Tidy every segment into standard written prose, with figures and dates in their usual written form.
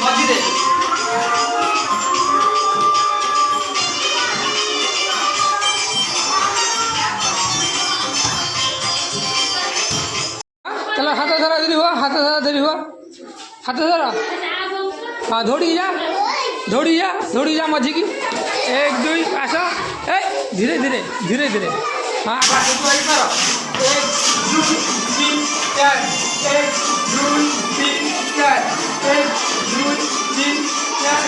मझे चलो हाथ धरा धरी हुआ हाथ धरा धरी हुआ हाथ धरा हाँ दौड़ी जा मझी की एक दुई आस ए धीरे धीरे धीरे धीरे हाँ एक दुई तीन चार एक दुई तीन चार एक दुई तीन चार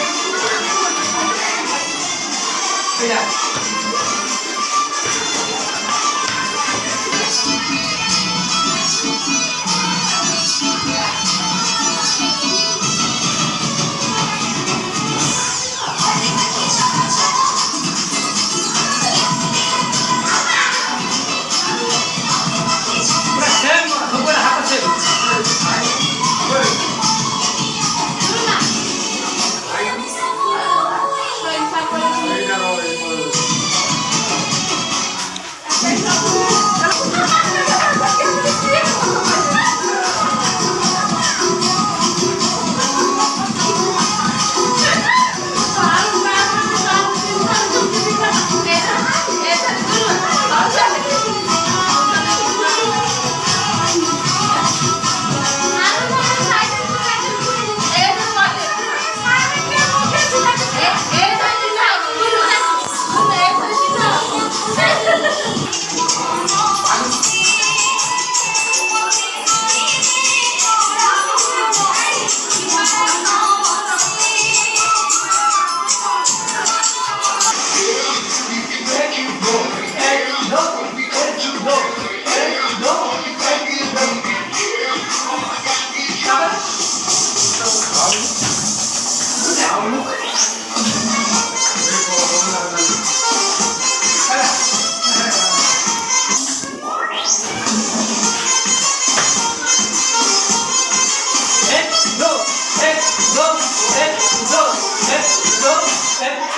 एक दो एक दो एक दो एक